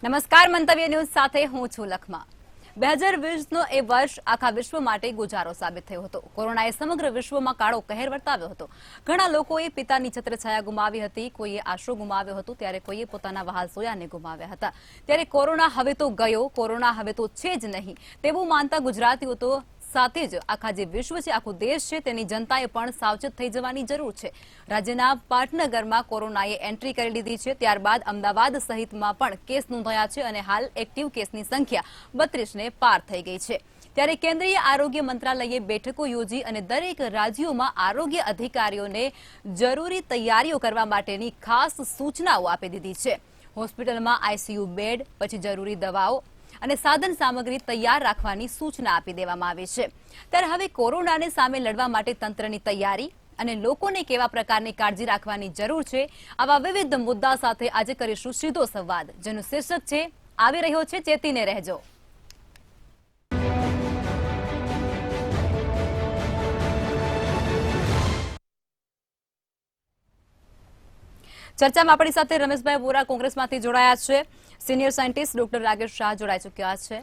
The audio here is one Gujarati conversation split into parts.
નમસ્કાર, મંતવ્ય ન્યૂઝ સાથે હું છું લખમા। 2020નો એ વર્ષ આખા વિશ્વ માટે ગુજારો સાબિત થયો હતો। કોરોનાએ સમગ્ર વિશ્વમાં કાળો કહેર વર્તાવ્યો હતો। ઘણા લોકોએ પિતાની છત્રછાયા ગુમાવી હતી, કોઈએ આશરો ગુમાવ્યો હતો, ત્યારે કોઈએ પોતાના વહાલ સોયાને ગુમાવ્યા હતા। ત્યારે કોરોના હવે તો ગયો, કોરોના હવે તો છે જ નહીં તેવું માનતા ગુજરાતીઓ તો સાથે જ આખા જે વિશ્વ છે, આખો દેશ છે, તેની જનતાએ પણ સાવચેત થઈ જવાની જરૂર છે। રાજ્યના પાટનગરમાં કોરોનાએ એન્ટ્રી કરી લીધી છે, ત્યારબાદ અમદાવાદ સહિતમાં પણ કેસ નોંધાયા છે અને હાલ એક્ટિવ કેસની સંખ્યા 32ને પાર થઈ ગઈ છે। ત્યારે કેન્દ્રીય આરોગ્ય મંત્રાલયે બેઠકો યોજી અને દરેક રાજ્યોમાં આરોગ્ય અધિકારીઓને જરૂરી તૈયારીઓ કરવા માટેની ખાસ સૂચનાઓ આપી દીધી છે। હોસ્પિટલમાં આઈસીયુ બેડ, પછી જરૂરી દવાઓ અને સાધન સામગ્રી તૈયાર રાખવાની સૂચના આપી દેવામાં આવી છે। ત્યારે હવે કોરોનાને સામે લડવા માટે તંત્રની તૈયારી અને લોકોને કેવા પ્રકારની કાળજી રાખવાની જરૂર છે, આવા વિવિધ મુદ્દા સાથે આજે કરીશું સીધો સંવાદ, જેનું શીર્ષક છે આવી રહ્યો છે ચેતીને રહેજો। ચર્ચામાં આપણી સાથે રમેશભાઈ વોરા કોંગ્રેસમાંથી જોડાયા છે, senior scientist doctor Rakesh Shah જોડાઈ ચૂક્યા છે।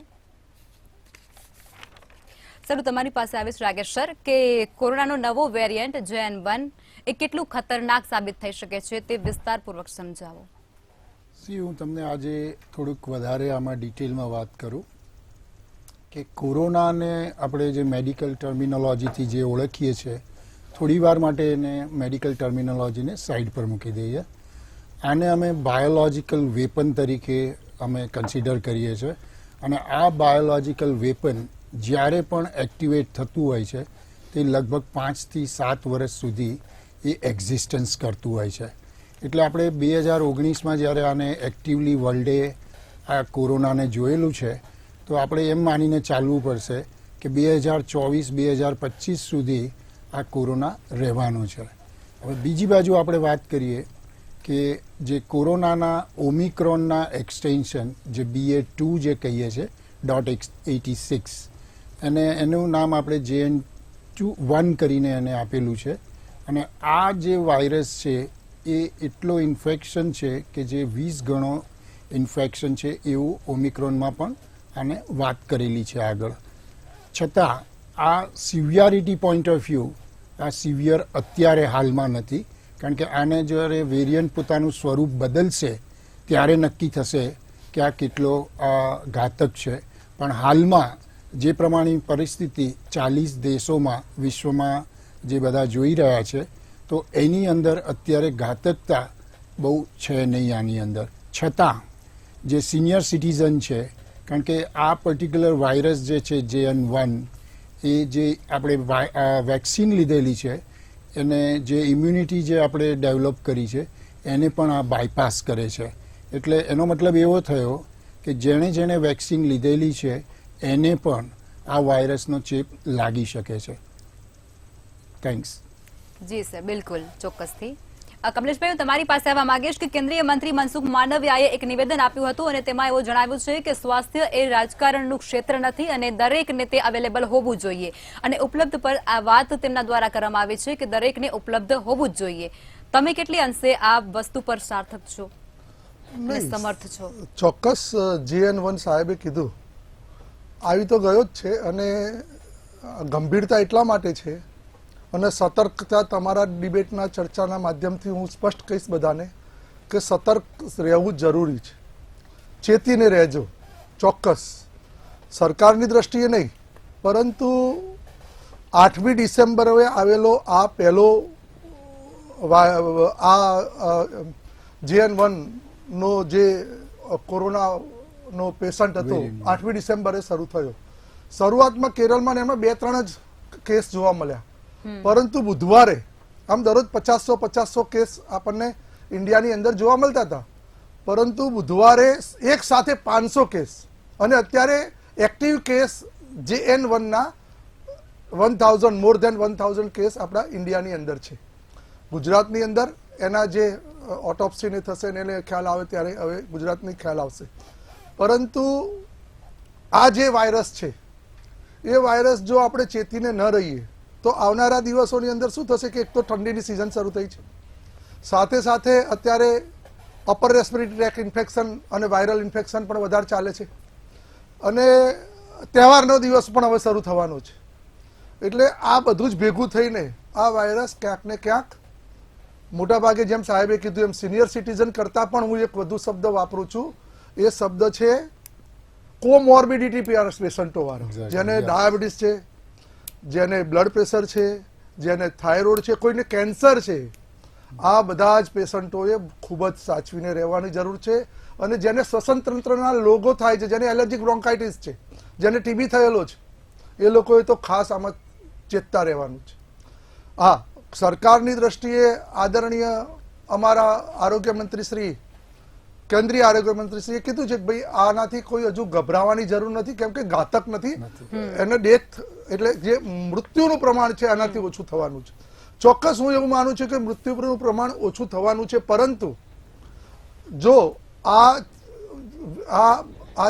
સર, તમારી પાસે આવીશ રાકેશ સર કે કોરોનાનો નવો વેરિયન્ટ JN1 એ કેટલું ખતરનાક સાબિત થઈ શકે છે તે વિસ્તારપૂર્વક સમજાવો। હું તમને આજે થોડુંક વધારે આમાં ડિટેલમાં વાત કરું કે કોરોનાને આપણે જે મેડિકલ ટર્મિનોલોજીથી જે ઓળખીએ છીએ, થોડી વાર માટે એને મેડિકલ ટર્મિનોલોજીને સાઈડ પર મૂકી દઈએ। આને અમે બાયોલોજિકલ વેપન તરીકે અમે કન્સિડર કરીએ છીએ અને આ બાયોલોજિકલ વેપન જ્યારે પણ એક્ટિવેટ થતું હોય છે તે લગભગ 5 થી 7 વર્ષ સુધી એ એક્ઝિસ્ટન્સ કરતું હોય છે। એટલે આપણે 2019માં જ્યારે આને એક્ટિવલી વર્લ્ડે આ કોરોનાને જોયેલું છે તો આપણે એમ માનીને ચાલવું પડશે કે 2024-2025 સુધી આ કોરોના રહેવાનું છે। હવે બીજી બાજુ આપણે વાત કરીએ કે જે કોરોનાના ઓમિક્રોનના એક્સટેન્શન જે BA.2 જે કહીએ છીએ .86 અને એનું નામ આપણે JN1 કરીને એને આપેલું છે અને આ જે વાયરસ છે એ એટલો ઇન્ફેક્શન છે કે જે 20 ગણો ઇન્ફેક્શન છે એવું ઓમિક્રોનમાં પણ આને વાત કરેલી છે આગળ। છતાં આ સિવિયરિટી પોઈન્ટ ઓફ વ્યૂ આ સિવિયર અત્યારે હાલમાં નથી, કારણ કે આને જ્યારે વેરિયન્ટ પોતાનું સ્વરૂપ બદલશે ત્યારે નક્કી થશે કે આ કેટલો ઘાતક છે। પણ હાલમાં જે પ્રમાણેની પરિસ્થિતિ 40 દેશોમાં વિશ્વમાં જે બધા જોઈ રહ્યા છે તો એની અંદર અત્યારે ઘાતકતા બહુ છે નહીં આની અંદર। છતાં જે સિનિયર સિટીઝન છે, કારણ કે આ પર્ટિક્યુલર વાયરસ જે છે JN1 એ જે આપણે વેક્સિન લીધેલી છે એને જે ઇમ્યુનિટી જે આપણે ડેવલપ કરી છે એને પણ આ બાયપાસ કરે છે। એટલે એનો મતલબ એવો થયો કે જેણે વેક્સિન લીધેલી છે એને પણ આ વાયરસનો ચેપ લાગી શકે છે। થેન્ક્સ। જી સર, બિલકુલ, ચોક્કસથી। કમલેશભાઈ, હું તમારી પાસે આવવા માંગીશ કે કેન્દ્રીય મંત્રી મનસુખ માંડવિયાએ એક નિવેદન આપ્યું હતું અને તેમાં એવું જણાવ્યું છે કે સ્વાસ્થ્ય એ રાજકારણનું ક્ષેત્ર નથી અને દરેકને તે અવેલેબલ હોવું જોઈએ અને ઉપલબ્ધ પર આ વાત તેમના દ્વારા કરવામાં આવી છે કે દરેકને ઉપલબ્ધ હોવું જ જોઈએ। તમે કેટલી અંશે આ વસ્તુ પર સાર્થક છો, સમર્થ છો? ચોક્કસ, JN1 સાહેબે કીધું આવી તો ગયો જ છે અને ગંભીરતા એટલા માટે છે અને સતર્કતા તમારા ડિબેટના ચર્ચાના માધ્યમથી હું સ્પષ્ટ કહીશ બધાને કે સતર્ક રહેવું જરૂરી છે। ચેતીને રહેજો, ચોક્કસ, સરકારની દ્રષ્ટિએ નહીં પરંતુ 8મી ડિસેમ્બરે આવેલો આ પહેલો JN1નો જે કોરોનાનો પેશન્ટ હતો 8મી ડિસેમ્બરે શરૂ થયો। શરૂઆતમાં કેરળમાં એમાં 2-3 જ કેસ જોવા મળ્યા, પરંતુ બુધવારે આમ દરરોજ 50-100 કેસ આપણને ઇન્ડિયાની અંદર જોવા મળતા હતા, પરંતુ બુધવારે એક સાથે 500 કેસ અને અત્યારે એક્ટિવ કેસ JN1ના 1000 મોર ધેન 1000 કેસ આપણા ઇન્ડિયાની અંદર છે। ગુજરાતની અંદર એના જે ઓટોપ્સીને થશે ને એને ખ્યાલ આવે ત્યારે હવે ગુજરાતની ખ્યાલ આવશે, પરંતુ આ જે વાયરસ છે એ વાયરસ જો આપણે ચેતીને ન રહીએ તો આવનારા દિવસોની અંદર શું થશે કે એક તો ઠંડીની સિઝન શરૂ થઈ છે, સાથે સાથે અત્યારે અપર રેસ્પિરેટરી ટ્રેક ઇન્ફેક્શન અને વાયરલ ઇન્ફેક્શન પણ વધારે ચાલે છે અને તહેવારનો દિવસ પણ હવે શરૂ થવાનો છે. એટલે આ બધું જ ભેગું થઈને આ વાયરસ ક્યાંક ને ક્યાંક મોટાભાગે જેમ સાહેબે કીધું એમ સિનિયર સિટીઝન કરતાં પણ હું એક વધુ શબ્દ વાપરું છું. એ શબ્દ છે કોમોર્બિડિટી પેશન્ટો વાળો, જેને ડાયાબિટીસ છે, જેને બ્લડ પ્રેશર છે, જેને થાઇરોઇડ છે, કોઈને કેન્સર છે, આ બધા જ પેશન્ટોએ ખૂબ જ સાચવીને રહેવાની જરૂર છે. અને જેને શ્વસન તંત્રના રોગો થાય છે, જેને એલર્જીક બ્રોન્કાઇટિસ છે, જેને ટીબી થયેલો છે, એ લોકોએ તો ખાસ આમાં ચેતતા રહેવાનું છે. હા, સરકારની દ્રષ્ટિએ આદરણીય અમારા આરોગ્ય મંત્રી શ્રી, કેન્દ્રીય આરોગ્ય મંત્રી શ્રીએ કીધું છે કે ભાઈ આનાથી કોઈ હજુ ગભરાવાની જરૂર નથી, કેમ કે ઘાતક નથી. એને ડેથ એટલે જે મૃત્યુનું પ્રમાણ છે આનાથી ઓછું થવાનું છે. ચોક્કસ હું એવું માનું છું કે મૃત્યુનું પ્રમાણ ઓછું થવાનું છે, પરંતુ જો આ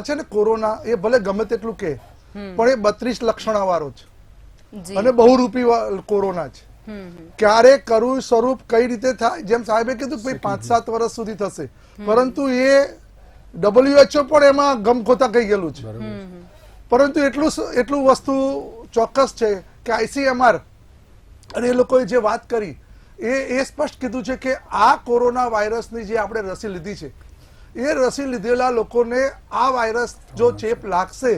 છે ને કોરોના, એ ભલે ગમે તેટલું કે પણ એ 32 લક્ષણા વાળો છે અને બહુરૂપી કોરોના છે. ક્યારે કરવું સ્વરૂપ કઈ રીતે થાય, જેમ સાહેબે કીધું ભાઈ 5-7 વર્ષ સુધી થશે, પરંતુ એ WHO પણ એમાં ગમખોતા કહી ગયેલું છે. પરંતુ એટલું વસ્તુ ચોક્કસ છે કે ICMR અને એ લોકોએ જે વાત કરી એ સ્પષ્ટ કીધું છે કે આ કોરોના વાયરસની જે આપણે રસી લીધી છે, એ રસી લીધેલા લોકોને આ વાયરસ જો ચેપ લાગશે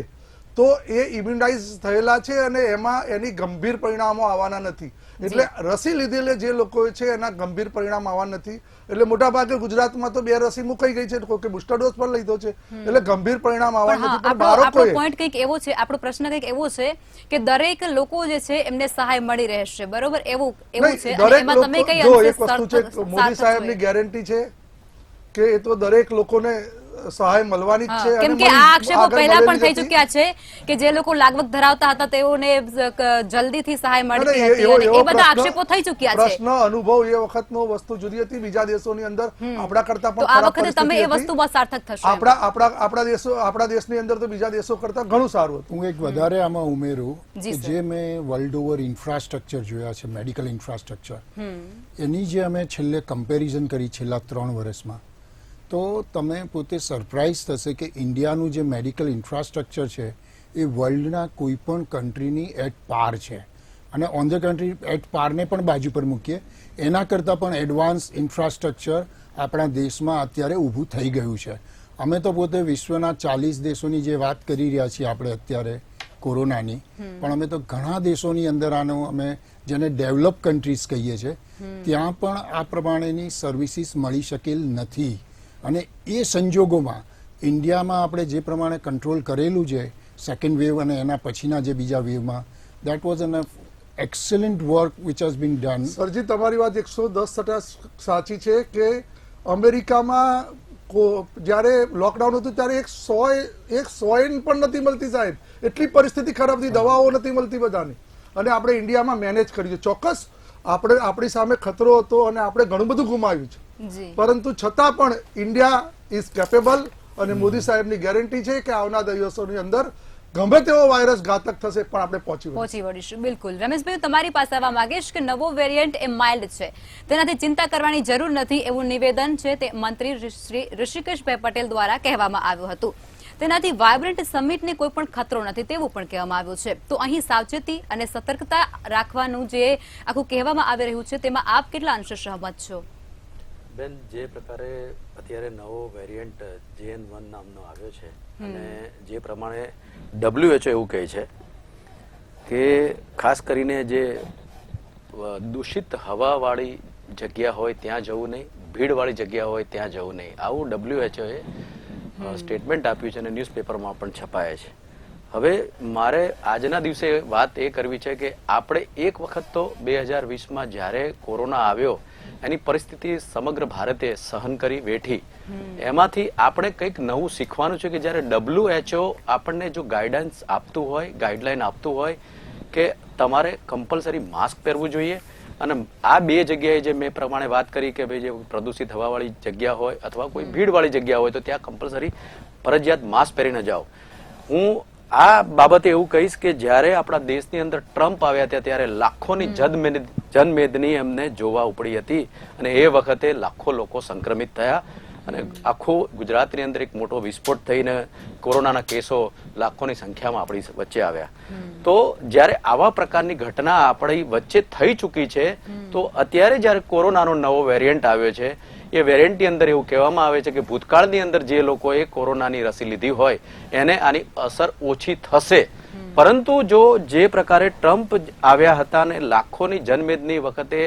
તો એ ઇમ્યુનાઇઝ થયેલા છે અને એમાં એની ગંભીર પરિણામો આવવાના નથી. એટલે રસી લીધેલે જે લોકો છે એના ગંભીર પરિણામ આવવાના નથી. એટલે મોટાભાગે ગુજરાતમાં તો 2 રસી મુકાઈ ગઈ છે, કોઈ બુસ્ટર ડોઝ પણ લીધો છે, એટલે ગંભીર પરિણામ આવવાના નથી. પણ આપણો પોઈન્ટ કંઈક એવો છે, આપણો પ્રશ્ન કંઈક એવો છે કે દરેક લોકો જે છે એમને સહાય મળી રહેશે, બરોબર? એવું છે. અને એમાં તમે કઈ અંશે એક વસ્તુ છે, મોદી સાહેબની ગેરંટી છે કે એ તો દરેક લોકોને સહાય મળવાની જ છે. કેમ કે આ આક્ષેપો પહેલા પણ થઈ ચૂક્યા છે કે જે લોકો લાગવગ ધરાવતા હતા તેઓને જલ્દીથી સહાય મળતી હતી, અને એ બધા આક્ષેપો થઈ ચૂક્યા છે. પ્રશ્ન અનુભવ એ વખતનો વસ્તુ જુદી હતી. બીજા દેશોની અંદર આપણા કરતા પણ આ વખતે તમે એ વસ્તુમાં સાર્થક થશો. આપણા દેશની અંદર તો બીજા દેશો કરતા ઘણું સારું હતું. હું એક વધારે આમાં ઉમેરું કે જે મેં વર્લ્ડ ઓવર ઇન્ફ્રાસ્ટ્રક્ચર જોયા છે, મેડિકલ ઇન્ફ્રાસ્ટ્રક્ચર, એની જે અમે છેલ્લે કમ્પેરિઝન કરી છેલ્લા 3 વર્ષમાં, તો તમે પોતે સરપ્રાઇઝ થશે કે ઇન્ડિયાનું જે મેડિકલ ઇન્ફ્રાસ્ટ્રક્ચર છે એ વર્લ્ડના કોઈ પણ કન્ટ્રીની એટ પાર છે. અને ઓન ધ કન્ટ્રી એટ પારને પણ બાજુ પર મૂકીએ, એના કરતાં પણ એડવાન્સ ઇન્ફ્રાસ્ટ્રક્ચર આપણા દેશમાં અત્યારે ઊભું થઈ ગયું છે. અમે તો પોતે વિશ્વના 40 દેશોની જે વાત કરી રહ્યા છીએ આપણે અત્યારે કોરોનાની, પણ અમે તો ઘણા દેશોની અંદર આનો અમે જેને ડેવલપ કન્ટ્રીઝ કહીએ છીએ, ત્યાં પણ આ પ્રમાણેની સર્વિસીસ મળી શકેલ નથી. અને એ સંજોગોમાં ઇન્ડિયામાં આપણે જે પ્રમાણે કંટ્રોલ કરેલું છે સેકન્ડ વેવ અને એના પછીના જે બીજા વેવમાં, that was an excellent work which has been done. સરજી, તમારી વાત 110% સાચી છે કે અમેરિકામાં જ્યારે લોકડાઉન હતું ત્યારે એક સોઈન પણ નથી મળતી સાહેબ. એટલી પરિસ્થિતિ ખરાબ હતી, દવાઓ નથી મળતી બધાને, અને આપણે ઇન્ડિયામાં મેનેજ કર્યું. ચોક્કસ આપણી સામે ખતરો હતો અને આપણે ઘણું બધું ગુમાવ્યું છે, પરંતુ છતાં પણ ઇન્ડિયા ઇઝ કેપેબલ. અને મોદી સાહેબની ગેરંટી છે કે આવનારા દિવસોની અંદર ગમે તેવો વાયરસ ઘાતક થશે પણ આપણે પહોંચી વળીશું. બિલકુલ. રમેશભાઈ, તમારી પાસે આવવા માંગીશ કે નવો વેરિયન્ટ એ માઇલ્ડ છે, તેનાથી ચિંતા કરવાની જરૂર નથી, એવું નિવેદન છે તે મંત્રી શ્રી ઋષિકેશભાઈ પટેલ દ્વારા કહેવામાં આવ્યું હતું. તેનાથી વાયબ્રન્ટ સમિટને કોઈ પણ ખતરો નથી તેવું પણ કહેવામાં આવ્યું છે. તો અહીં સાવચેતી અને સતર્કતા રાખવાનું જે આખું કહેવામાં આવી રહ્યું છે, તેમાં આપ કેટલા અંશે સહમત છો? બેન, જે પ્રકારે અત્યારે નવો વેરિયન્ટ JN1 નામનો આવ્યો છે, અને જે પ્રમાણે WHO એવું કહે છે કે ખાસ કરીને જે દૂષિત હવાવાળી જગ્યા હોય ત્યાં જવું નહીં, ભીડવાળી જગ્યા હોય ત્યાં જવું નહીં, આવું WHOએ સ્ટેટમેન્ટ આપ્યું છે અને ન્યૂઝપેપરમાં પણ છપાયા છે. હવે મારે આજના દિવસે વાત એ કરવી છે કે આપણે એક વખત તો 2020માં જ્યારે કોરોના આવ્યો એની પરિસ્થિતિ સમગ્ર ભારતે સહન કરી વેઠી, એમાંથી આપણે કંઈક નવું શીખવાનું છે કે જ્યારે WHO આપણને જો ગાઈડન્સ આપતું હોય, ગાઈડલાઈન આપતું હોય કે તમારે કમ્પલસરી માસ્ક પહેરવું જોઈએ, અને આ 2 જગ્યાએ જે મેં પ્રમાણે વાત કરી કે ભાઈ જે પ્રદૂષિત હવાવાળી જગ્યા હોય અથવા કોઈ ભીડવાળી જગ્યા હોય તો ત્યાં કમ્પલસરી ફરજિયાત માસ્ક પહેરીને જાઓ. હું આ બાબતે એવું કહીશ કે જ્યારે આપણા દેશની અંદર ટ્રમ્પ આવ્યા હતા ત્યારે લાખોની જનમેદની એમને જોવા ઉપડી હતી, અને એ વખતે લાખો લોકો સંક્રમિત થયા, અને આખો ગુજરાતની અંદર એક મોટો વિસ્ફોટ થઈને કોરોનાના કેસો લાખોની સંખ્યામાં આપણી વચ્ચે આવ્યા. તો જ્યારે આવા પ્રકારની ઘટના આપણી વચ્ચે થઈ ચૂકી છે, તો અત્યારે જ્યારે કોરોનાનો નવો વેરિયન્ટ આવ્યો છે, એ વેરિયન્ટની અંદર એવું કહેવામાં આવે છે કે ભૂતકાળની અંદર જે લોકોએ કોરોનાની રસી લીધી હોય એને આની અસર ઓછી થશે. પરંતુ જો જે પ્રકારે ટ્રમ્પ આવ્યા હતા અને લાખોની જનમેદની વખતે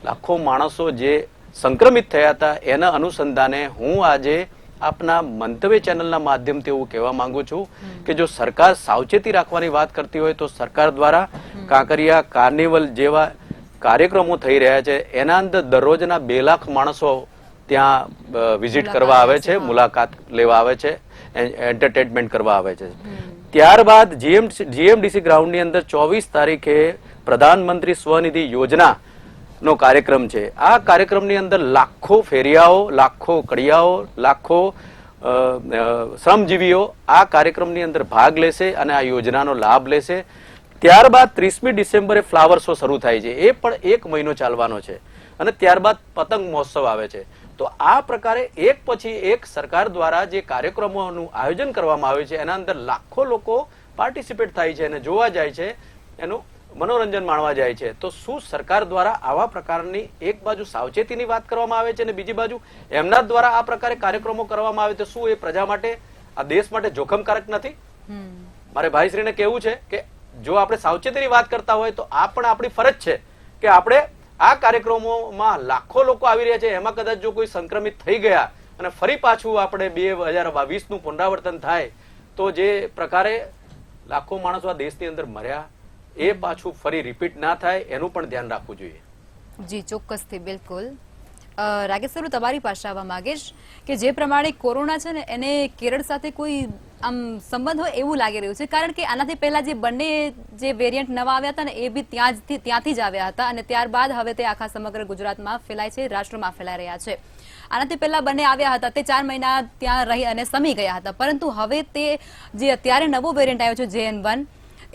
લાખો માણસો જે સંક્રમિત થયા હતા, એના અનુસંધાને હું આજે આપના મંતવ્ય ચેનલના માધ્યમથી એવું કહેવા માંગુ છું કે જો સરકાર સાવચેતી રાખવાની વાત કરતી હોય તો સરકાર દ્વારા કાંકરિયા કાર્નિવલ જેવા કાર્યક્રમો થઈ રહ્યા છે, એના અંદર દરરોજના 2 લાખ માણસો ત્યાં વિઝિટ કરવા આવે છે, મુલાકાત લેવા આવે છે, એન્ટરટેનમેન્ટ કરવા આવે છે. ત્યારબાદ જીએમડીસી ગ્રાઉન્ડની અંદર 24 તારીખે પ્રધાનમંત્રી સ્વનિધિ યોજના નો કાર્યક્રમ છે. આ કાર્યક્રમની અંદર લાખો ફેરિયાઓ, લાખો કડિયાઓ, લાખો શ્રમજીવીઓ આ કાર્યક્રમની અંદર ભાગ લેશે અને આ યોજનાનો લાભ લેશે. ત્યારબાદ 30મી ડિસેમ્બરે ફ્લાવર શો શરૂ થાય છે, એ પણ 1 મહિનો ચાલવાનો છે, અને ત્યારબાદ પતંગ મહોત્સવ આવે છે. તો આ પ્રકારે એક પછી એક સરકાર દ્વારા જે કાર્યક્રમોનું આયોજન કરવામાં આવે છે, એના અંદર લાખો લોકો પાર્ટિસિપેટ થાય છે અને જોવા જાય છે, એનું મનોરંજન માણવા જાય છે. તો શું સરકાર દ્વારા આવા પ્રકારની એક બાજુ સાવચેતીની વાત કરવામાં આવે છે અને બીજી બાજુ એમના દ્વારા આ પ્રકારે કાર્યક્રમો કરવામાં આવે તો શું એ પ્રજા માટે, આ દેશ માટે જોખમકારક નથી? મારે ભાઈશ્રીને કહેવું છે કે જો આપણે સાવચેતીની વાત કરતા હોય તો આ પણ આપણી ફરજ છે કે આપણે આ કાર્યક્રમોમાં લાખો લોકો આવી રહ્યા છે, એમાં કદાચ જો કોઈ સંક્રમિત થઈ ગયા અને ફરી પાછું આપણે 2022નું પુનરાવર્તન થાય તો જે પ્રકારે લાખો માણસો આ દેશની અંદર મર્યા એ પાછું ફરી રિપીટ ના થાય એનું પણ ધ્યાન રાખવું જોઈએ. જી ચોક્કસથી, બિલકુલ. રાકેશ સર, તમારી પાસે આવવા માંગીશ કે જે પ્રમાણે કોરોના છે ને એને કેરળ સાથે કોઈ આમ સંબંધ હોય એવું લાગી રહ્યું છે, કારણ કે આનાથી પહેલા જે બંને જે વેરિયન્ટ નવા આવ્યા હતા ને એ બી ત્યાંથી જ આવ્યા હતા અને ત્યારબાદ હવે તે આખા સમગ્ર ગુજરાતમાં ફેલાય છે, રાષ્ટ્રમાં ફેલાઈ રહ્યા છે. આનાથી પહેલા બંને આવ્યા હતા તે 4 મહિના ત્યાં રહી અને સમી ગયા હતા, પરંતુ હવે તે જે અત્યારે નવો વેરિયન્ટ આવ્યો છે JN1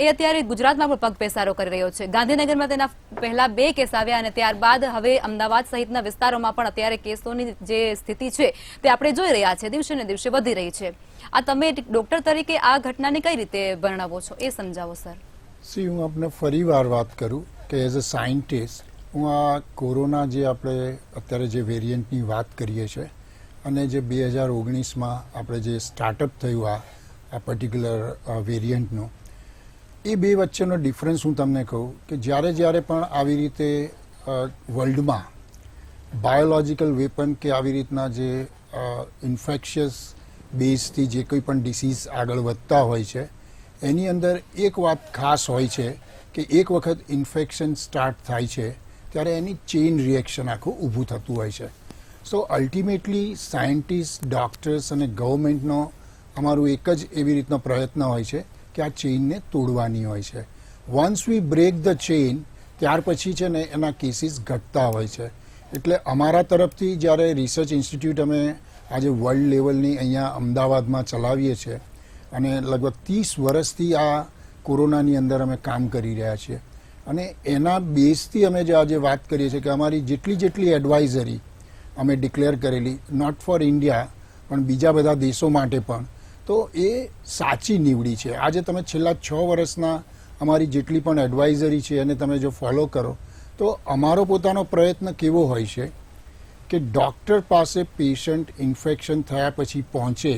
એ અત્યારે ગુજરાતમાં પણ પગ પેસારો કરી રહ્યો છે. ગાંધીનગરમાં તેના પહેલા 2 કેસ આવ્યા અને ત્યારબાદ હવે અમદાવાદ સહિતના વિસ્તારોમાં પણ અત્યારે કેસોની જે સ્થિતિ છે તે આપણે જોઈ રહ્યા છે, દિવસે ને દિવસે વધી રહી છે. આ તમે ડોક્ટર તરીકે આ ઘટનાને કઈ રીતે વર્ણવો છો એ સમજાવો સર. હું આપને ફરી વાર વાત કરું કે એઝ અ સાયન્ટિસ્ટ હું આ કોરોના જે આપણે અત્યારે જે વેરિયન્ટની વાત કરીએ છીએ અને જે 2019માં આપણે જે સ્ટાર્ટઅપ થયું આ પર્ટિક્યુલર વેરિયન્ટનું, એ 2 વચ્ચેનો ડિફરન્સ હું તમને કહું કે જ્યારે પણ આવી રીતે વર્લ્ડમાં બાયોલોજિકલ વેપન કે આવી રીતના જે ઇન્ફેક્શિયસ બેઝથી જે કોઈ પણ ડિસીઝ આગળ વધતા હોય છે, એની અંદર એક વાત ખાસ હોય છે કે એક વખત ઇન્ફેક્શન સ્ટાર્ટ થાય છે ત્યારે એની ચેઇન રિએક્શન આખું ઊભું થતું હોય છે. સો અલ્ટિમેટલી સાયન્ટિસ્ટ, ડૉક્ટર્સ અને ગવર્મેન્ટનો અમારું એક જ એવી રીતનો પ્રયત્ન હોય છે કે આ ચેઇનને તોડવાની હોય છે. Once we break the chain ત્યાર પછી છે ને એના કેસીસ ઘટતા હોય છે. એટલે અમારા તરફથી જ્યારે રિસર્ચ ઇન્સ્ટિટ્યૂટ અમે આજે વર્લ્ડ લેવલની અહીંયા અમદાવાદમાં ચલાવીએ છીએ અને લગભગ 30 વર્ષથી આ કોરોનાની અંદર અમે કામ કરી રહ્યા છીએ અને એના બેઝથી અમે જે આજે વાત કરીએ છીએ કે અમારી જેટલી એડવાઇઝરી અમે ડિક્લેર કરેલી, નોટ ફોર ઇન્ડિયા પણ બીજા બધા દેશો માટે પણ, તો એ સાચી નીવડી છે. આજે તમે છેલ્લા 6 વર્ષના અમારી જેટલી પણ એડવાઇઝરી છે અને તમે જો ફોલો કરો તો અમારો પોતાનો પ્રયત્ન કેવો હોય છે કે ડૉક્ટર પાસે પેશન્ટ ઇન્ફેક્શન થયા પછી પહોંચે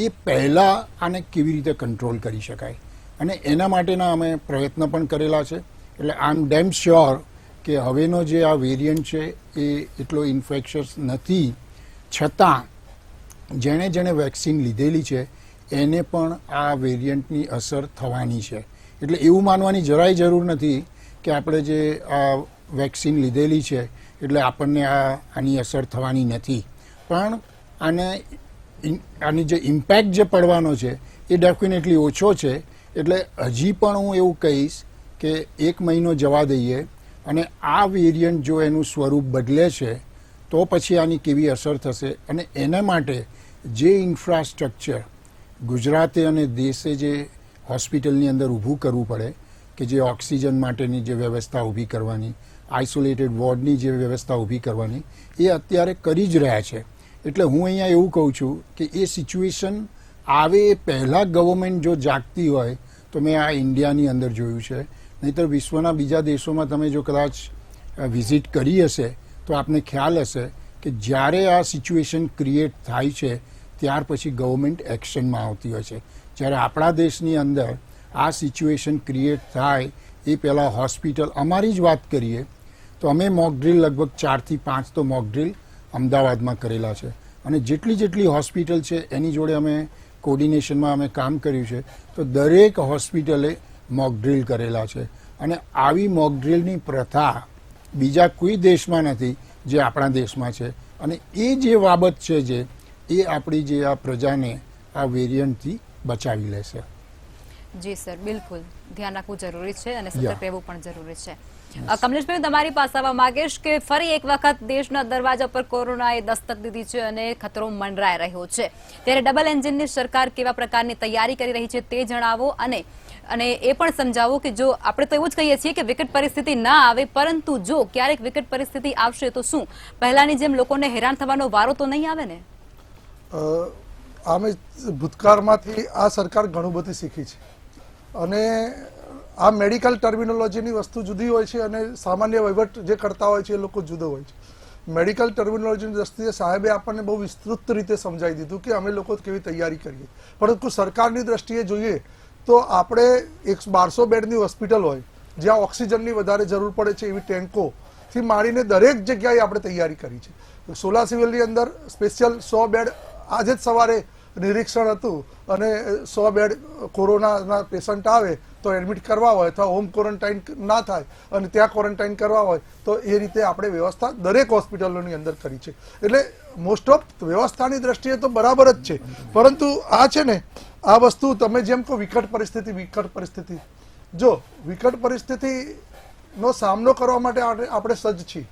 એ પહેલાં આને કેવી રીતે કંટ્રોલ કરી શકાય અને એના માટેના અમે પ્રયત્ન પણ કરેલા છે. એટલે આઈ એમ ડેમ શ્યોર કે હવેનો જે આ વેરિયન્ટ છે એ એટલો ઇન્ફેક્શિયસ નથી, છતાં જેણે વેક્સિન લીધેલી છે એને પણ આ વેરિયન્ટની અસર થવાની છે. એટલે એવું માનવાની જરાય જરૂર નથી કે આપણે જે આ વેક્સિન લીધેલી છે એટલે આપણને આની અસર થવાની નથી, પણ આની જે ઇમ્પેક્ટ જે પડવાનો છે એ ડેફિનેટલી ઓછો છે. એટલે હજી પણ હું એવું કહીશ કે 1 મહિનો જવા દઈએ અને આ વેરિયન્ટ જો એનું સ્વરૂપ બદલે છે તો પછી આની કેવી અસર થશે અને એના માટે જે ઇન્ફ્રાસ્ટ્રક્ચર ગુજરાતે અને દેશે જે હોસ્પિટલની અંદર ઊભું કરવું પડે કે જે ઓક્સિજન માટેની જે વ્યવસ્થા ઊભી કરવાની, આઇસોલેટેડ વોર્ડની જે વ્યવસ્થા ઊભી કરવાની, એ અત્યારે કરી જ રહ્યા છે. એટલે હું અહીંયા એવું કહું છું કે એ સિચ્યુએશન આવે એ પહેલાં ગવર્મેન્ટ જો જાગતી હોય તો મેં આ ઇન્ડિયાની અંદર જોયું છે. નહીંતર વિશ્વના બીજા દેશોમાં તમે જો કદાચ વિઝિટ કરી હશે તો આપને ખ્યાલ હશે કે જ્યારે આ સિચ્યુએશન ક્રિએટ થાય છે ત્યાર પછી ગવર્મેન્ટ એક્શનમાં આવતી હોય છે. જ્યારે આપણા દેશની અંદર આ સિચ્યુએશન ક્રિએટ થાય એ પહેલાં હોસ્પિટલ, અમારી જ વાત કરીએ તો અમે મોક ડ્રીલ લગભગ 4 થી 5 તો મોક ડ્રીલ અમદાવાદમાં કરેલા છે, અને જેટલી હોસ્પિટલ છે એની જોડે અમે કોર્ડિનેશનમાં અમે કામ કર્યું છે. તો દરેક હોસ્પિટલે મોક ડ્રીલ કરેલા છે, અને આવી મોક ડ્રીલની પ્રથા બીજા કોઈ દેશમાં નથી જે આપણા દેશમાં છે. અને એ જે બાબત છે જે એ આપણી જે આ પ્રજાને આ વેરિયન્ટથી બચાવી લેશે. જી સર, બિલકુલ ધ્યાન રાખવું જરૂરી છે અને સતર્ક Yeah. રહેવું પણ જરૂરી છે. કમલેશભાઈ, તમારી પાસે આવવા માંગીશ કે ફરી એક વખત દેશના દરવાજા પર કોરોનાએ દસ્તક દીધી છે અને ખતરો મંડરાઈ રહ્યો છે, ત્યારે ડબલ એન્જિનની સરકાર કેવા પ્રકારની તૈયારી કરી રહી છે તે જણાવો, અને એ પણ સમજાવો કે જો આપણે તો એવું જ કહીએ છીએ કે વિકટ પરિસ્થિતિ ના આવે, પરંતુ જો ક્યારેક વિકટ પરિસ્થિતિ આવશે તો શું પહેલાની જેમ લોકોને હેરાન થવાનો વારો તો નહીં આવે ને? આમે ભૂતકાળમાંથી આ સરકાર ઘણું બધું શીખી છે, અને આ મેડિકલ ટર્મિનોલોજીની વસ્તુ જુદી હોય છે અને સામાન્ય વહીવટ જે કરતા હોય છે એ લોકો જુદો હોય છે. મેડિકલ ટર્મિનોલોજીની દ્રષ્ટિએ સાહેબે આપણને બહુ વિસ્તૃત રીતે સમજાવી દીધું કે અમે લોકો કેવી તૈયારી કરીએ, પરંતુ સરકારની દ્રષ્ટિએ જોઈએ તો આપણે 1200 બેડની હોસ્પિટલ હોય જ્યાં ઓક્સિજનની વધારે જરૂર પડે છે એવી ટેન્કોથી માંડીને દરેક જગ્યાએ આપણે તૈયારી કરી છે. સોલા સિવિલની અંદર સ્પેશિયલ 100 બેડ આજે જ સવારે નિરીક્ષણ હતું, અને 100 બેડ કોરોનાના પેશન્ટ આવે તો એડમિટ કરવા હોય અથવા હોમ ક્વોરન્ટાઇન ના થાય અને ત્યાં ક્વોરન્ટાઇન કરવા હોય તો એ રીતે આપણે વ્યવસ્થા દરેક હોસ્પિટલોની અંદર કરી છે. એટલે મોસ્ટ ઓફ વ્યવસ્થાની દ્રષ્ટિએ તો બરાબર જ છે, પરંતુ આ છે ને આ વસ્તુ તમે જેમ કહો વિકટ પરિસ્થિતિ, જો વિકટ પરિસ્થિતિનો સામનો કરવા માટે આપણે સજ્જ છીએ,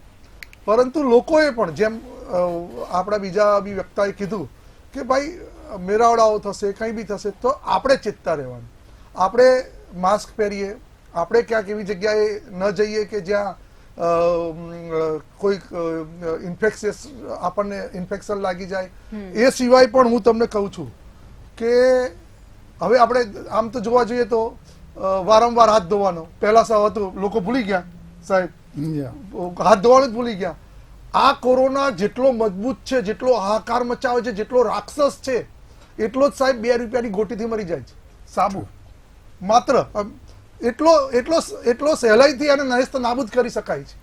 પરંતુ લોકોએ પણ જેમ આપણા બીજા બી વક્તાએ કીધું કે ભાઈ મેળાવડાઓ થશે, કંઈ બી થશે તો આપણે ચેતતા રહેવાનું. આપણે માસ્ક પહેરીએ, આપણે ક્યાંક એવી જગ્યાએ ન જઈએ કે જ્યાં કોઈ આપણને ઇન્ફેક્શન લાગી જાય. એ સિવાય પણ હું તમને કહું છું કે હવે આપણે આમ તો જોવા જઈએ તો વારંવાર હાથ ધોવાનો, પહેલા સૌ હતું લોકો ભૂલી ગયા સાહેબ, હાથ ધોવાનું જ ભૂલી ગયા. આ કોરોના જેટલો મજબૂત છે, જેટલો હાહાકાર મચાવે છે, જેટલો રાક્ષસ છે, એટલો જ સાહેબ 2 રૂપિયાની ગોટીથી મરી જાય છે. સાબુ માત્ર એટલો સહેલાઈથી અને નહેસ્ત નાબૂદ કરી શકાય છે.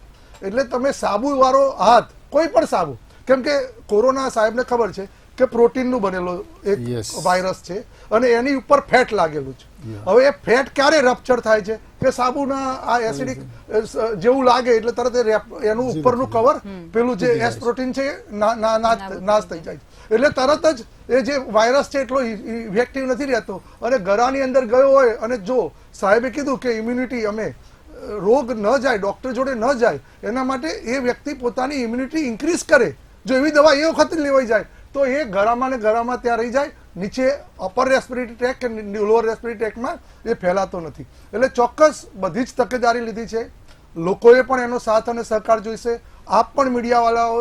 એટલે તમે સાબુ વાળો હાથ, કોઈ પણ સાબુ, કેમ કે કોરોના સાહેબને ખબર છે કે પ્રોટીનનું બનેલો એક વાયરસ છે અને એની ઉપર ફેટ લાગેલું છે. હવે એ ફેટ ક્યારે રપ્ચર થાય છે કે સાબુના આ એસિડિક જેવું લાગે એટલે તરત એનું ઉપરનું કવર પેલું જે એસ પ્રોટીન છે નાશ થઈ જાય છે. એટલે તરત જ એ જે વાયરસ છે એટલો ઇફેક્ટિવ નથી રહેતો અને ગળાની અંદર ગયો હોય. અને જો સાહેબે કીધું કે ઇમ્યુનિટી અમે રોગ ન જાય, ડોક્ટર જોડે ન જાય, એના માટે એ વ્યક્તિ પોતાની ઇમ્યુનિટી ઇન્ક્રીઝ કરે. જો એવી દવા એ વખત લેવાઈ જાય તો એ ગળામાં ને ગળામાં ત્યાં રહી જાય, નીચે અપર રેસ્પિરેટરી ટ્રેક કે લોઅર રેસ્પિરેટરી ટ્રેકમાં એ ફેલાતો નથી. એટલે ચોક્કસ બધી જ તકેદારી લીધી છે. લોકોએ પણ એનો સાથ અને સહકાર જોઈશે. આપ પણ મીડિયાવાળાઓ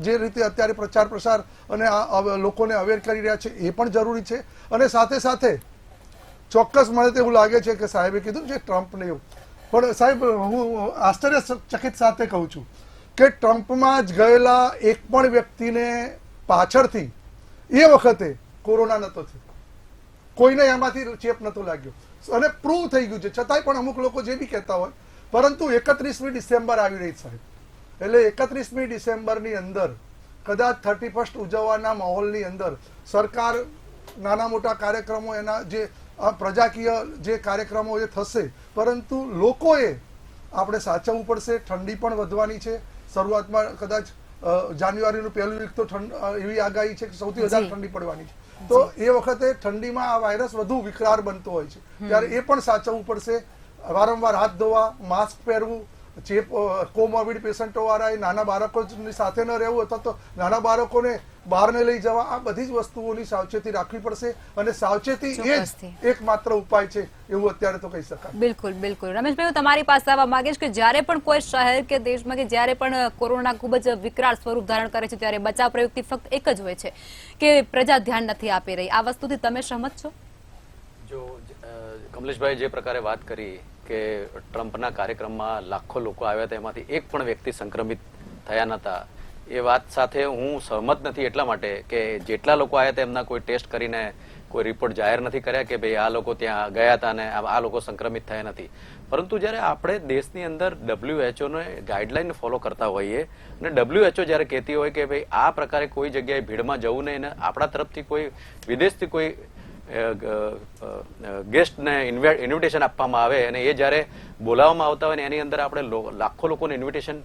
જે રીતે અત્યારે પ્રચાર પ્રસાર અને લોકોને અવેર કરી રહ્યા છે એ પણ જરૂરી છે. અને સાથે સાથે ચોક્કસ મને તો એવું લાગે છે કે સાહેબે કીધું છે ટ્રમ્પને એવું, પણ સાહેબ હું આશ્ચર્યચકિત સાથે કહું છું કે ટ્રમ્પમાં જ ગયેલા એક પણ વ્યક્તિને પાછળથી એ વખતે કોરોના નતો થયો, કોઈને એમાંથી ચેપ નતો લાગ્યો અને પ્રૂવ થઈ ગયું છે. છતાંય પણ અમુક લોકો જે બી કહેતા હોય, પરંતુ 31મી ડિસેમ્બર આવી રહી સાહેબ, એટલે 31મી ડિસેમ્બરની અંદર કદાચ 31st ઉજવવાના માહોલની અંદર સરકાર નાના મોટા કાર્યક્રમો, એના જે પ્રજાકીય જે કાર્યક્રમો એ થશે, પરંતુ લોકોએ આપણે સાચવવું પડશે. ઠંડી પણ વધવાની છે. શરૂઆતમાં કદાચ જાન્યુઆરીનું પહેલું વીક તો એવી આગાહી છે કે સૌથી વધારે ઠંડી પડવાની છે. તો એ વખતે ઠંડીમાં આ વાયરસ વધુ વિકરાળ બનતો હોય છે, ત્યારે એ પણ સાચવવું પડશે. વારંવાર હાથ ધોવા, માસ્ક પહેરવું, ચેપ કોમોર્બિડ પેશન્ટો વાળા નાના બાળકોની સાથે ન રહેવું અથવા તો નાના બાળકોને બહાર ન લઈ જવા, આ બધી જ વસ્તુઓની સાવચેતી રાખવી પડશે અને સાવચેતી એ ચોક્કસથી. જ એકમાત્ર ઉપાય છે એવું અત્યારે તો કહી શકાય. બિલકુલ બિલકુલ. રમેશભાઈ, હું તમારી પાસે આવવા માંગીશ કે જ્યારે પણ કોઈ શહેર કે દેશમાં કે જ્યારે પણ કોરોના ખૂબ જ વિકરાળ સ્વરૂપ ધારણ કરે છે ત્યારે બચાવ પ્રયુક્તિ ફક્ત એક જ હોય છે કે પ્રજા ધ્યાન નથી આપી રહી. આ વસ્તુથી તમે સહમત છો? જો કમલેશભાઈ જે પ્રકારે વાત કરી કે ટ્રમ્પના કાર્યક્રમમાં લાખો લોકો આવ્યા હતા, એમાંથી એક પણ વ્યક્તિ સંક્રમિત થયા નહોતા, એ વાત સાથે હું સહમત નથી. એટલા માટે કે જેટલા લોકો આવ્યા હતા એમના કોઈ ટેસ્ટ કરીને કોઈ રિપોર્ટ જાહેર નથી કર્યા કે ભાઈ આ લોકો ત્યાં ગયા હતા અને આ લોકો સંક્રમિત થયા નથી. પરંતુ જ્યારે આપણે દેશની અંદર WHO ને ગાઈડલાઈન ફોલો કરતા હોઈએ અને WHO જ્યારે કહેતી હોય કે ભાઈ આ પ્રકારે કોઈ જગ્યાએ ભીડમાં જવું નહીં અને આપણા તરફથી કોઈ વિદેશથી કોઈ ગેસ્ટને ઇન્વિટેશન આપવામાં આવે અને એ જ્યારે બોલાવવામાં આવતા હોય ને એની અંદર આપણે લાખો લોકોને ઇન્વિટેશન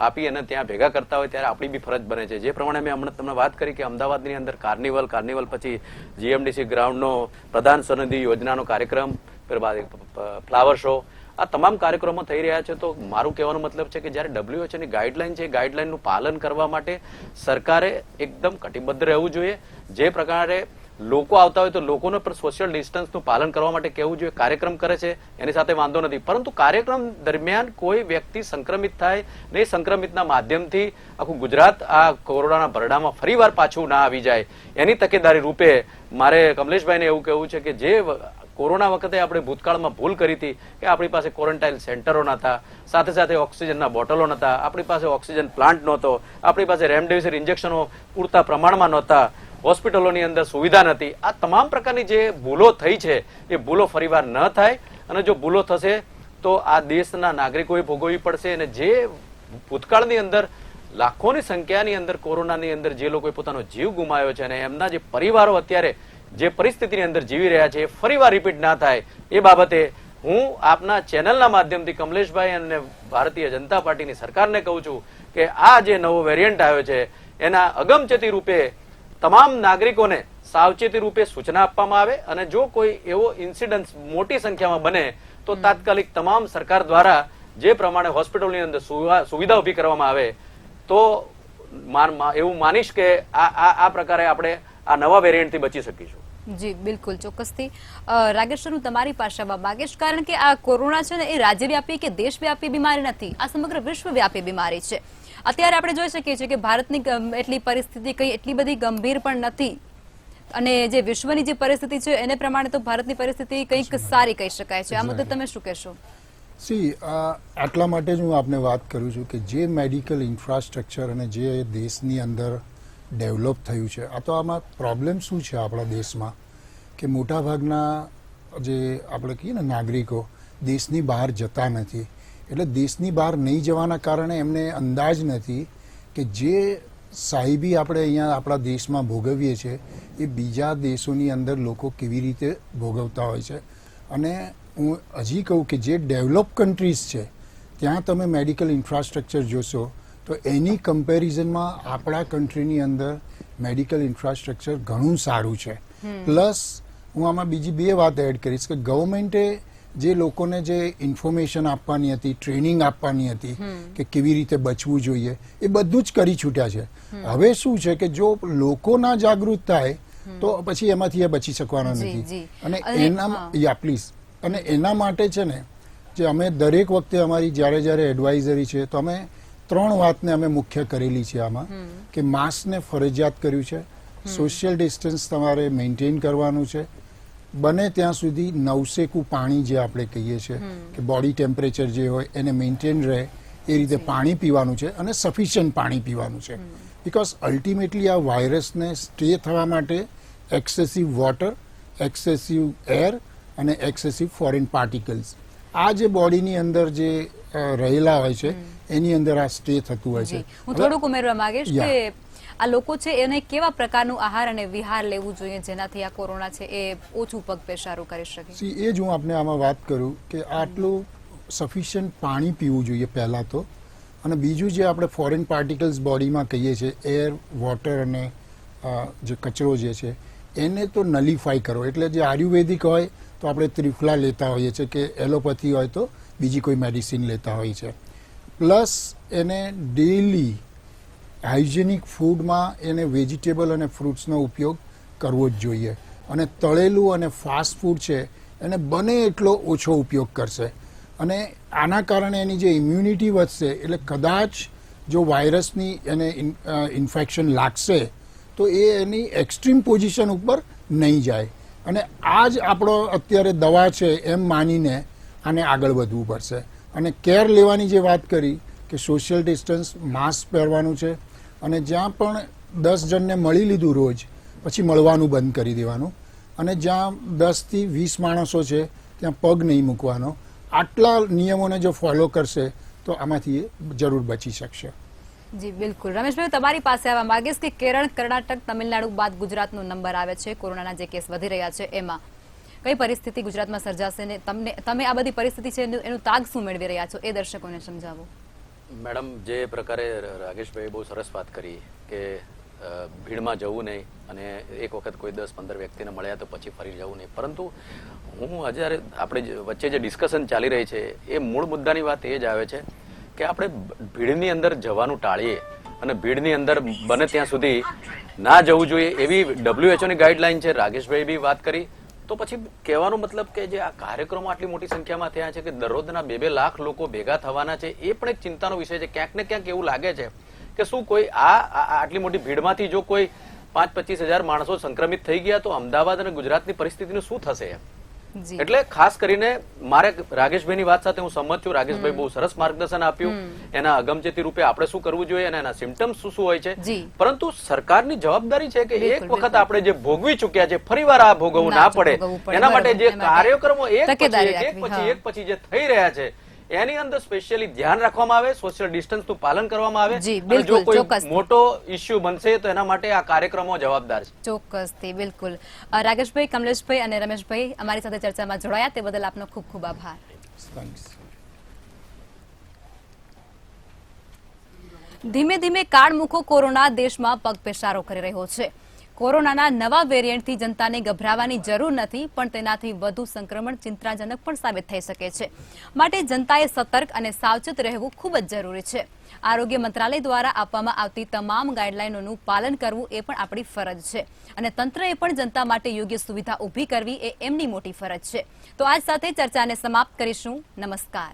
આપી અને ત્યાં ભેગા કરતા હોય ત્યારે આપણી બી ફરજ બને છે. જે પ્રમાણે મેં હમણાં તમને વાત કરી કે અમદાવાદની અંદર કાર્નિવલ પછી GMDC ગ્રાઉન્ડનો પ્રધાન સનિધિ યોજનાનો કાર્યક્રમ, ફ્લાવર શો, આ તમામ કાર્યક્રમો થઈ રહ્યા છે. તો મારું કહેવાનો મતલબ છે કે જ્યારે WHO ની ગાઈડલાઈન છે, ગાઈડલાઈનનું પાલન કરવા માટે સરકારે એકદમ કટિબદ્ધ રહેવું જોઈએ. જે પ્રકારે લોકો આવતા હોય તો લોકોને પણ સોશિયલ ડિસ્ટન્સનું પાલન કરવા માટે કહેવું જોઈએ. કાર્યક્રમ કરે છે એની સાથે વાંધો નથી, પરંતુ કાર્યક્રમ દરમિયાન કોઈ વ્યક્તિ સંક્રમિત થાય ને એ સંક્રમિતના માધ્યમથી આખું ગુજરાત આ કોરોનાના ભરડામાં ફરીવાર પાછું ના આવી જાય એની તકેદારી રૂપે મારે કમલેશભાઈને એવું કહેવું છે કે જે કોરોના વખતે આપણે ભૂતકાળમાં ભૂલ કરી હતી કે આપણી પાસે ક્વોરન્ટાઇન સેન્ટરો નહોતા, સાથે સાથે ઓક્સિજનના બોટલો નહોતા, આપણી પાસે ઓક્સિજન પ્લાન્ટ નહોતો, આપણી પાસે રેમડેસિવિર ઇન્જેક્શનો પૂરતા પ્રમાણમાં નહોતા, હોસ્પિટલોની અંદર સુવિધા નથી. આ તમામ પ્રકારની જે ભૂલો થઈ છે એ ભૂલો ફરીવાર ન થાય અને જો ભૂલો થશે તો આ દેશના નાગરિકોએ ભોગવવી પડશે. અને જે ભૂતકાળની અંદર લાખોની સંખ્યાની અંદર કોરોનાની અંદર જે લોકોએ પોતાનો જીવ ગુમાવ્યો છે અને એમના જે પરિવારો અત્યારે જે પરિસ્થિતિની અંદર જીવી રહ્યા છે એ ફરીવાર રિપીટ ના થાય એ બાબતે હું આપના ચેનલના માધ્યમથી કમલેશભાઈ અને ભારતીય જનતા પાર્ટીની સરકારને કહું છું કે આ જે નવો વેરિયન્ટ આવ્યો છે એના અગમચેતી રૂપે તમામ નાગરિકોને સાવચેતી રૂપે સૂચના આપવામાં આવે અને જો કોઈ એવો ઇન્સિડન્ટ મોટી સંખ્યામાં બને તો તાત્કાલિક તમામ સરકાર દ્વારા જે પ્રમાણે હોસ્પિટલની અંદર સુવિધા ઉભી કરવામાં આવે તો એવું માનીશ કે આ પ્રકારે આપણે આ નવા વેરિયન્ટથી બચી શકીશું. જી બિલકુલ, ચોક્કસથી. રાગેશ, હું તમારી પાસે આવવા માંગીશ કારણ કે આ કોરોના છે ને એ રાજ્યવ્યાપી કે દેશવ્યાપી બીમારી નથી, આ સમગ્ર વિશ્વવ્યાપી બીમારી છે. અત્યારે આપણે જોઈ શકીએ છીએ કે ભારતની એટલી પરિસ્થિતિ કઈ એટલી બધી ગંભીર પણ નથી અને જે વિશ્વની જે પરિસ્થિતિ છે એને પ્રમાણે તો ભારતની પરિસ્થિતિ કંઈક સારી કહી શકાય છે. આ મુદ્દે તમે શું કહેશો? આટલા માટે જ હું આપને વાત કરું છું કે જે મેડિકલ ઇન્ફ્રાસ્ટ્રક્ચર અને જે દેશની અંદર ડેવલપ થયું છે, આ તો આમાં પ્રોબ્લેમ શું છે આપણા દેશમાં કે મોટાભાગના જે આપણે કહીએ ને નાગરિકો દેશની બહાર જતા નથી. એટલે દેશની બહાર નહીં જવાના કારણે એમને અંદાજ નથી કે જે સાહેબી આપણે અહીંયા આપણા દેશમાં ભોગવીએ છીએ એ બીજા દેશોની અંદર લોકો કેવી રીતે ભોગવતા હોય છે. અને હું હજી કહું કે જે ડેવલપ કન્ટ્રીઝ છે ત્યાં તમે મેડિકલ ઇન્ફ્રાસ્ટ્રક્ચર જોશો તો એની કમ્પેરિઝનમાં આપણા કન્ટ્રીની અંદર મેડિકલ ઇન્ફ્રાસ્ટ્રક્ચર ઘણું સારું છે. પ્લસ હું આમાં બીજી બે વાત એડ કરીશ કે ગવર્મેન્ટે જે લોકોને જે ઇન્ફોર્મેશન આપવાની હતી, ટ્રેનિંગ આપવાની હતી કે કેવી રીતે બચવું જોઈએ, એ બધું જ કરી છૂટ્યા છે. હવે શું છે કે જો લોકો ના જાગૃત થાય તો પછી એમાંથી એ બચી શકવાના નથી. અને એના પ્લીઝ અને એના માટે છે ને જે અમે દરેક વખતે અમારી જ્યારે એડવાઇઝરી છે તો અમે 3 વાતને અમે મુખ્ય કરેલી છે આમાં કે માસ્કને ફરજિયાત કર્યું છે, સોશિયલ ડિસ્ટન્સ તમારે મેન્ટેન કરવાનું છે, બને ત્યાં સુધી નવસેકું પાણી જે આપણે કહીએ છીએ કે બોડી ટેમ્પરેચર જે હોય એને મેન્ટેન રહે એ રીતે પાણી પીવાનું છે અને સફિશિયન્ટ પાણી પીવાનું છે. બિકોઝ અલ્ટિમેટલી આ વાયરસને સ્ટે થવા માટે એક્સેસિવ વોટર, એક્સેસિવ એર અને એક્સેસિવ ફોરેન પાર્ટિકલ્સ આ જે બોડીની અંદર જે રહેલા હોય છે એની અંદર આ સ્ટે થતું હોય છે. હું થોડુંક ઉમેરવા માંગીશ કે આ લોકો છે એને કેવા પ્રકારનું આહાર અને વિહાર લેવું જોઈએ જેનાથી આ કોરોના છે એ ઓછું પગપેસારું કરી શકે? એ જ હું આપને આમાં વાત કરું કે આટલું સફિશિયન્ટ પાણી પીવું જોઈએ પહેલાં તો, અને બીજું જે આપણે ફોરેન પાર્ટિકલ્સ બોડીમાં કહીએ છીએ એર, વોટર અને જે કચરો જે છે એને તો નલિફાઈ કરો. એટલે જે આયુર્વેદિક હોય તો આપણે ત્રિફલા લેતા હોઈએ છીએ, કે એલોપેથી હોય તો બીજી કોઈ મેડિસિન લેતા હોઈએ છીએ. પ્લસ એને ડેલી હાઇજેનિક ફૂડમાં એને વેજીટેબલ અને ફ્રૂટ્સનો ઉપયોગ કરવો જ જોઈએ. અને તળેલું અને ફાસ્ટ ફૂડ છે એને બને એટલો ઓછો ઉપયોગ કરશે. અને આના કારણે એની જે ઇમ્યુનિટી વધશે, એટલે કદાચ જો વાયરસની એને ઇન્ફેક્શન લાગશે તો એ એની એક્સ્ટ્રીમ પોઝિશન ઉપર નહીં જાય. અને આ જ આપણો અત્યારે દવા છે એમ માનીને આને આગળ વધવું પડશે. અને કેર લેવાની જે વાત કરી કે સોશિયલ ડિસ્ટન્સ, માસ્ક પહેરવાનું છે, અને જ્યાં પણ 10 જણને મળી લીધું રોજ, પછી મળવાનું બંધ કરી દેવાનું. અને જ્યાં 10 થી 20 માણસો છે ત્યાં પગ નહીં મૂકવાનો. આટલા નિયમોને જો ફોલો કરશે તો આમાંથી એ જરૂર બચી શકશે. જી બિલકુલ. રમેશભાઈ, તમારી પાસે આવવા માંગીશ કે કેરળ, કર્ણાટક, તમિલનાડુ બાદ ગુજરાતનો નંબર આવે છે કોરોનાના જે કેસ વધી રહ્યા છે, એમાં કઈ પરિસ્થિતિ ગુજરાતમાં સર્જાશે ને તમે આ બધી પરિસ્થિતિ છે એનું તાગ શું મેળવી રહ્યા છો એ દર્શકોને સમજાવો. મેડમ, જે પ્રકારે રાકેશભાઈ બહુ સરસ વાત કરી કે ભીડમાં જવું નહીં અને એક વખત કોઈ 10-15 વ્યક્તિને મળ્યા તો પછી ફરી જવું નહીં. પરંતુ હું આજે આપણે વચ્ચે જે ડિસ્કશન ચાલી રહી છે એ મૂળ મુદ્દાની વાત એ જ આવે છે કે આપણે ભીડની અંદર જવાનું ટાળીએ અને ભીડની અંદર બને ત્યાં સુધી ના જવું જોઈએ એવી WHO ની ગાઈડલાઈન છે. રાકેશભાઈ બી વાત કરી. તો પછી કહેવાનો મતલબ કે જે આ કાર્યક્રમો આટલી મોટી સંખ્યામાં થયા છે કે દરરોજના 2-2 લાખ લોકો ભેગા થવાના છે, એ પણ એક ચિંતાનો વિષય છે. ક્યાંક ને ક્યાંક એવું લાગે છે કે શું કોઈ આટલી મોટી ભીડમાંથી જો કોઈ 5-25 હજાર માણસો સંક્રમિત થઈ ગયા તો અમદાવાદ અને ગુજરાતની પરિસ્થિતિનું શું થશે? એટલે ખાસ કરીને મારે રાકેશભાઈની વાત સાથે હું સંમત છું. રાકેશભાઈ બહુ સરસ માર્ગદર્શન આપ્યું. એના અગમચેતી રૂપે આપણે શું કરવું જોઈએ અને એના સિમ્ટમ્સ શું હોય છે. પરંતુ સરકારની જવાબદારી છે કે એક વખત આપણે જે ભોગવી ચૂક્યા છે ફરીવાર આ ભોગવવું ના પડે. એના માટે જે કાર્યક્રમો એક પછી જે થઈ રહ્યા છે એની અંદર સ્પેશિયલી ધ્યાન રાખવામાં આવે, સોશિયલ ડિસ્ટન્સનું પાલન કરવામાં આવે. જો કોઈ મોટો ઇશ્યુ બનશે તો એના માટે આ કાર્યક્રમો જવાબદાર છે. ચોક્કસથી, બિલકુલ. રાકેશભાઈ, કમલેશભાઈ અને રમેશભાઈ અમારી સાથે ચર્ચામાં જોડાયા તે બદલ આપનો ખૂબ ખૂબ આભાર. ધીમે ધીમે કાળમુખો કોરોના દેશમાં પગપેસારો કરી રહ્યો છે. કોરોનાના નવા વેરિયન્ટથી જનતાને ગભરાવાની જરૂર નથી, પણ તેનાથી વધુ સંક્રમણ ચિંતાજનક પણ સાબિત થઈ શકે છે. માટે જનતાએ સતર્ક અને સાવચેત રહેવું ખૂબ જ જરૂરી છે. આરોગ્ય મંત્રાલય દ્વારા આપવામાં આવતી તમામ ગાઈડલાઈનોનું પાલન કરવું એ પણ આપણી ફરજ છે. અને તંત્રએ પણ જનતા માટે યોગ્ય સુવિધા ઊભી કરવી એ એમની મોટી ફરજ છે. તો આજ સાથે ચર્ચાને સમાપ્ત કરીશું. નમસ્કાર.